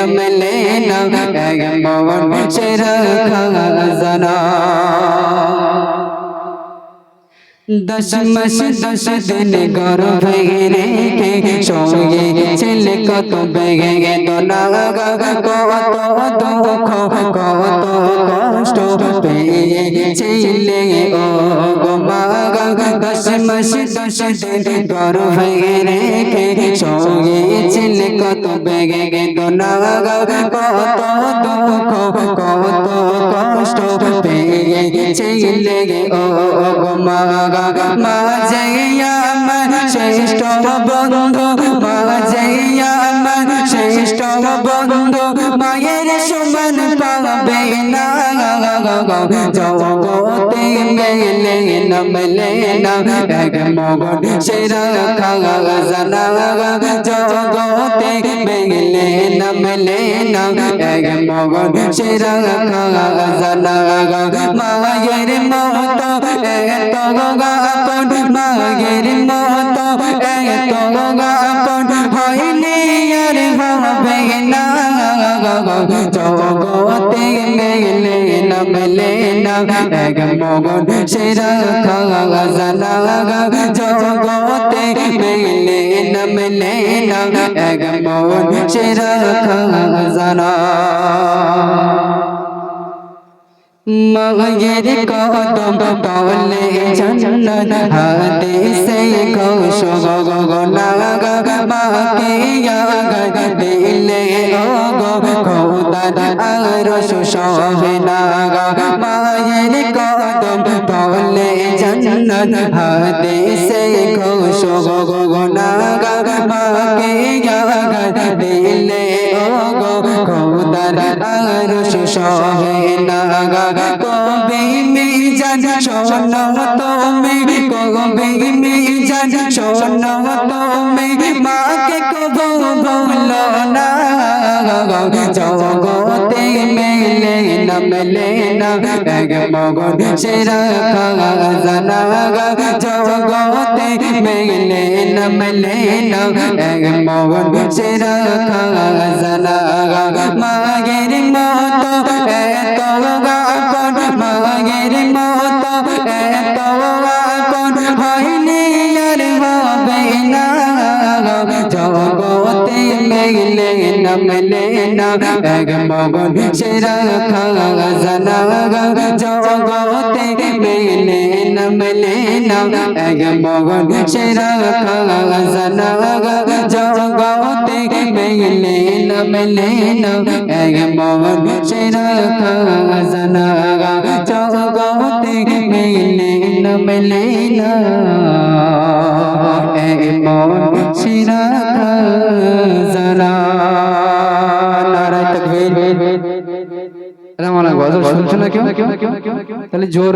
মিলে না এক মন সেরা খাজানা दस मस दस दिन गर्भे रेखे सঙ্গে ছেলে কত বেগে দোনাগা কত দুঃখ কত কষ্ট পেয়েছিলে ও গো মাগা দশ মাস দশ দিন गर्भे रेखे সঙ্গে ছেলে কত বেগে দোনাগা কত দুঃখ কত কষ্ট পেয়েছিলে ও গো মাগা মাঝে আমার শ্রেষ্ঠ বন্ধু মাঝে আমার শ্রেষ্ঠ বন্ধু মায়ের সমান পাবে না জগতে মেলে না মেলে না এক মগন সেরা খাজানা জগতে মেলে না মেলে না এক মগন সেরা খাজানা মায়ের মতো এত আপন মায়ের মতো এত আপন হইলে আর হবে না জগতে মেলে না মেলে না এক মগন সেরা খাজানা জগতে মেলে না মেলে না এক মগন সেরা খাজানা মায়ের কদম তলে জান্নাত হাতে সে খুশ গগনা মাকে আগত দিলে ও গো খোদা আরশ সহনা মায়ের কদম তলে জান্নাত হাতে সে খুশ গগনা মাকে আগত দিলে ও গো খোদা আরশ সহনা কবে মিজান শোনো তুমি কবে মিজান শোনো তুমি মাকে কবো বলো না জগতে মেলে না মেলে না এক মগন সেরা খাজানা জগতে মেলে না মেলে না এক মগন সেরা খাজানা মায়ের মতো এত আপন মায়ের মতো এত আপন হইলে আর হবে না জগতে মেলে না মেলে না এক মগন সেরা খাজানা জগতে মেলে না মেলে না এক মগন সেরা খাজানা জগতে মেলে না মেলে না এক মগন সেরা খাজানা জগতে মেলে না মেলে না এক মগন সেরা খাজানা নারায়ে তাকবীর। গজল শুনছো না কেউ? তাহলে জোর